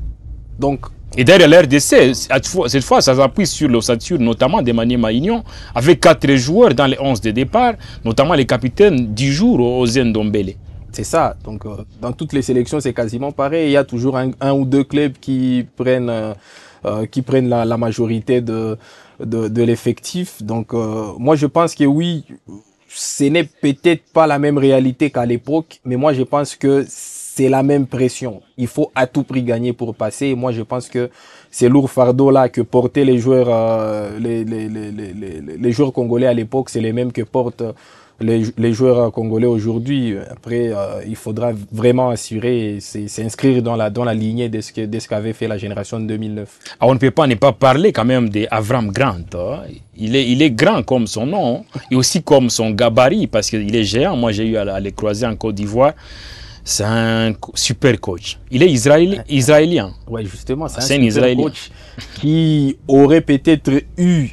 Donc, et derrière l'RDC, cette fois, ça s'appuie sur l'ossature, notamment de Maniema Union, avec 4 joueurs dans les 11 de départ, notamment les capitaines du jour, Ozen Dombele. C'est ça. Donc, dans toutes les sélections, c'est quasiment pareil. Il y a toujours un ou deux clubs qui prennent la majorité de l'effectif. Donc, moi, je pense que oui, ce n'est peut-être pas la même réalité qu'à l'époque, mais moi, je pense que c'est la même pression. Il faut à tout prix gagner pour passer. Et moi, je pense que ces lourds fardeaux-là que portaient les joueurs, les joueurs congolais à l'époque, c'est les mêmes que portent les joueurs congolais aujourd'hui. Après, il faudra vraiment assurer et s'inscrire dans la lignée de ce qu'avait fait la génération de 2009. On ne peut pas ne pas parler quand même d'Avram Grant. Hein. Il est grand comme son nom et aussi comme son gabarit parce qu'il est géant. Moi, j'ai eu à le croiser en Côte d'Ivoire. C'est un super coach. Il est israélien. Oui, justement, c'est un super coach qui aurait peut-être eu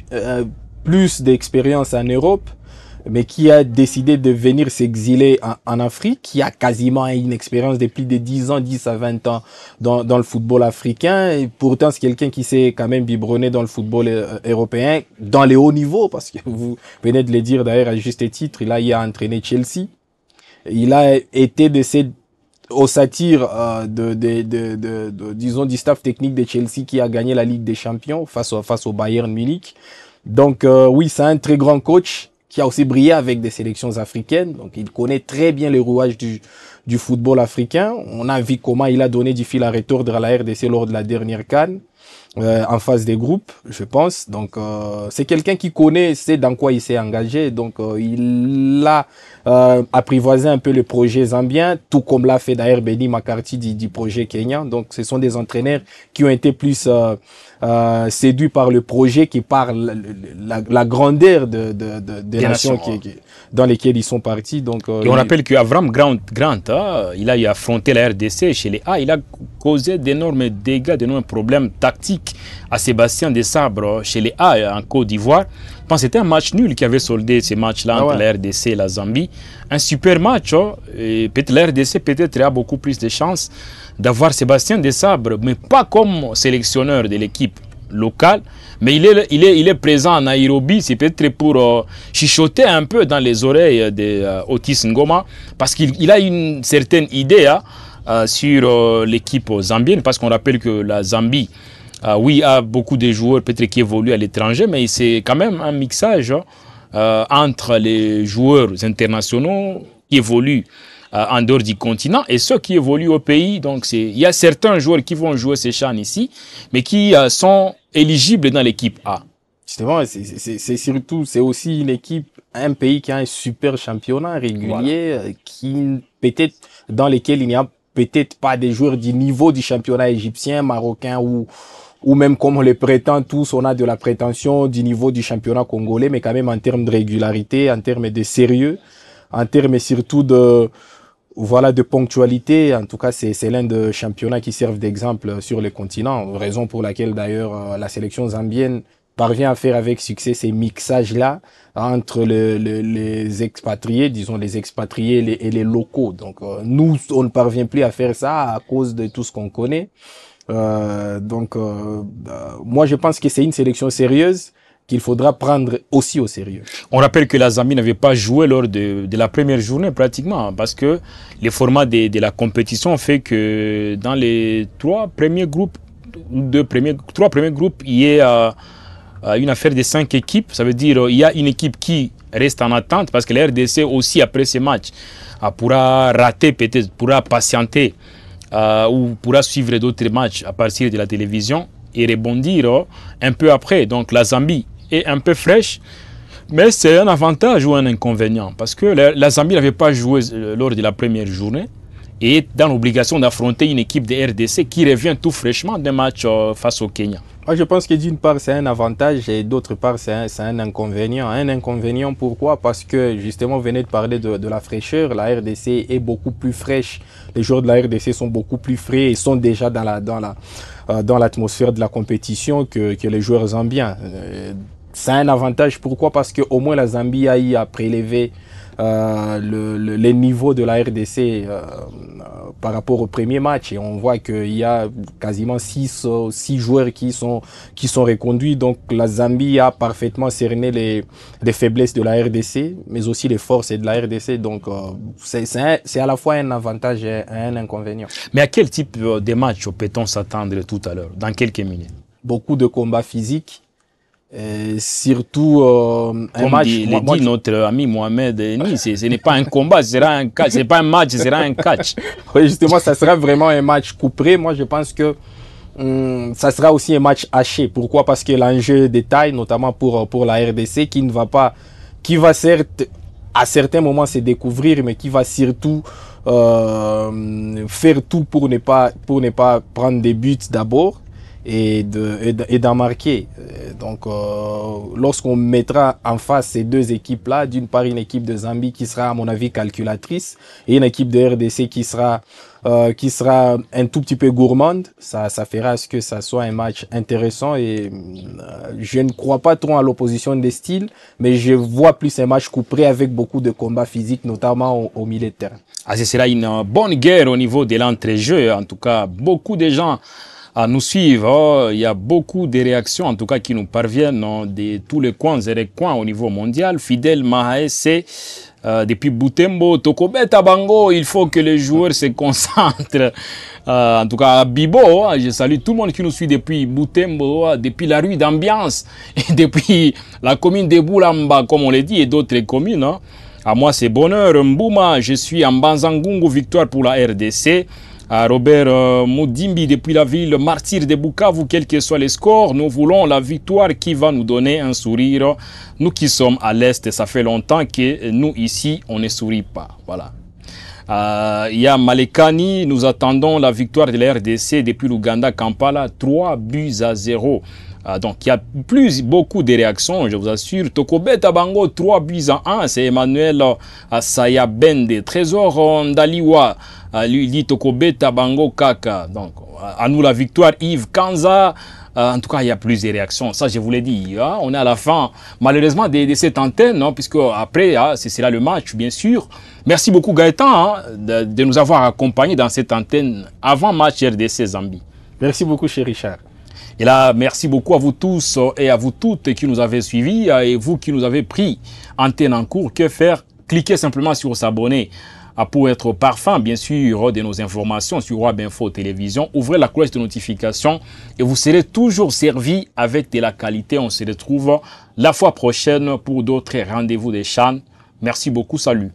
plus d'expérience en Europe, mais qui a décidé de venir s'exiler en Afrique, qui a quasiment une expérience de plus de 10 ans, 10 à 20 ans dans le football africain. Et pourtant, c'est quelqu'un qui s'est quand même biberonné dans le football européen, dans les hauts niveaux, parce que vous venez de le dire d'ailleurs à juste titre, il a entraîné Chelsea. Il a été de ces ossature disons du staff technique de Chelsea qui a gagné la Ligue des Champions face au Bayern Munich. Donc oui, c'est un très grand coach qui a aussi brillé avec des sélections africaines. Donc il connaît très bien les rouages du football africain. On a vu comment il a donné du fil à retordre à la RDC lors de la dernière CAN. En phase des groupes, je pense. Donc, c'est quelqu'un qui sait dans quoi il s'est engagé. Donc, il a apprivoisé un peu le projet zambien, tout comme l'a fait d'ailleurs Benny McCarthy du projet kenyan. Donc, ce sont des entraîneurs qui ont été plus séduits par le projet que par la grandeur des nations dans lesquelles ils sont partis. Donc, et on rappelle qu'Avram Grant, il a affronté la RDC chez les A. Il a causé d'énormes dégâts, d'énormes problèmes tactiques à Sébastien Desabre chez les A en Côte d'Ivoire. Je pense que c'était un match nul qui avait soldé ce match-là entre la RDC et la Zambie. Un super match. Et peut-être la RDC a beaucoup plus de chances d'avoir Sébastien Desabre, mais pas comme sélectionneur de l'équipe locale. Mais il est présent à Nairobi, c'est peut-être pour chuchoter un peu dans les oreilles d'Otis Ngoma, parce qu'il a une certaine idée sur l'équipe zambienne, parce qu'on rappelle que la Zambie, oui, a beaucoup de joueurs peut-être qui évoluent à l'étranger, mais c'est quand même un mixage entre les joueurs internationaux qui évoluent en dehors du continent et ceux qui évoluent au pays. Donc, il y a certains joueurs qui vont jouer ces CHAN ici, mais qui sont éligibles dans l'équipe A. Justement, c'est surtout, c'est aussi une équipe, un pays qui a un super championnat régulier, voilà, qui peut-être dans lesquels il n'y a peut-être pas des joueurs du niveau du championnat égyptien, marocain ou même comme on les prétend tous, on a de la prétention du niveau du championnat congolais, mais quand même en termes de régularité, en termes de sérieux, en termes surtout de voilà, de ponctualité. En tout cas, c'est l'un des championnats qui servent d'exemple sur le continent, raison pour laquelle d'ailleurs la sélection zambienne parvient à faire avec succès ces mixages-là entre les expatriés, disons les expatriés et les locaux. Donc nous, on ne parvient plus à faire ça à cause de tout ce qu'on connaît. Moi, je pense que c'est une sélection sérieuse qu'il faudra prendre aussi au sérieux. On rappelle que la Zambie n'avait pas joué lors de la première journée pratiquement, parce que le format de la compétition fait que dans les trois premiers groupes, il y a une affaire de 5 équipes. Ça veut dire il y a une équipe qui reste en attente, parce que la RDC aussi après ces matchs pourra rater peut-être, pourra patienter ou pourra suivre d'autres matchs à partir de la télévision et rebondir un peu après. Donc la Zambie est un peu fraîche, mais c'est un avantage ou un inconvénient, parce que la Zambie n'avait pas joué lors de la première journée et est dans l'obligation d'affronter une équipe de RDC qui revient tout fraîchement d'un match face au Kenya. Moi, je pense que d'une part, c'est un avantage et d'autre part, c'est un inconvénient. Un inconvénient, pourquoi? Parce que, justement, vous venez de parler de la fraîcheur. La RDC est beaucoup plus fraîche. Les joueurs de la RDC sont beaucoup plus frais et sont déjà dans l'atmosphère de la compétition que les joueurs zambiens. C'est un avantage. Pourquoi? Parce qu'au moins, la Zambie a eu à prélever les niveaux de la RDC par rapport au premier match, et on voit qu'il y a quasiment 6 joueurs qui sont reconduits. Donc la Zambie a parfaitement cerné les faiblesses de la RDC, mais aussi les forces de la RDC. Donc c'est à la fois un avantage et un inconvénient. Mais à quel type de match peut-on s'attendre tout à l'heure, dans quelques minutes? Beaucoup de combats physiques. Surtout un match. Dit notre ami Mohamed Eni, ce n'est pas un combat, ce sera un catch. C'est pas un match, ce sera un catch. Oui, justement, ça sera vraiment un match couperé. Moi, je pense que ça sera aussi un match haché. Pourquoi? Parce que l'enjeu de taille, notamment pour la RDC, qui va certes à certains moments se découvrir, mais qui va surtout faire tout pour ne pas prendre des buts d'abord et d'en marquer. Donc lorsqu'on mettra en face ces deux équipes-là, d'une part une équipe de Zambie qui sera à mon avis calculatrice et une équipe de RDC qui sera un tout petit peu gourmande, ça fera à ce que ça soit un match intéressant. Et je ne crois pas trop à l'opposition des styles, mais je vois plus un match couperé avec beaucoup de combats physiques, notamment au milieu de terrain. Ah, ce sera une bonne guerre au niveau de l'entrejeu. En tout cas, beaucoup de gens à nous suivre. Il y a beaucoup de réactions, en tout cas, qui nous parviennent de tous les coins et recoins au niveau mondial. Fidèle Mahaese, depuis Butembo, Tokobeta Bango, il faut que les joueurs se concentrent. En tout cas, à Bibo, je salue tout le monde qui nous suit depuis Butembo, depuis la rue d'ambiance, et depuis la commune de Boulamba, comme on l'a dit, et d'autres communes. À moi, c'est bonheur. Mbouma, je suis en Banzangungu, victoire pour la RDC. À Robert Moudimbi, depuis la ville martyre de Bukavu, quel que soit les scores, nous voulons la victoire qui va nous donner un sourire. Nous qui sommes à l'Est, ça fait longtemps que nous ici, on ne sourit pas. Voilà. Il y a Malekani, nous attendons la victoire de la RDC depuis l'Ouganda, Kampala, 3-0. Donc il y a beaucoup de réactions, je vous assure. Tokobeta Bango, 3-1, c'est Emmanuel Sayabende. Trésor Ndaliwa, lui dit Tokobeta Bango Kaka. Donc à nous la victoire. Yves Kanza, en tout cas il y a plus de réactions, ça je vous l'ai dit. On est à la fin malheureusement de cette antenne, puisque après ce sera le match bien sûr. Merci beaucoup Gaëtan de nous avoir accompagnés dans cette antenne avant match RDC Zambie. Merci beaucoup cher Richard. Et là, merci beaucoup à vous tous et à vous toutes qui nous avez suivis et vous qui nous avez pris antenne en cours. Que faire? Cliquez simplement sur s'abonner pour être parfum, bien sûr, de nos informations sur WAB Info Télévision. Ouvrez la cloche de notification et vous serez toujours servi avec de la qualité. On se retrouve la fois prochaine pour d'autres rendez-vous des chaînes. Merci beaucoup, salut.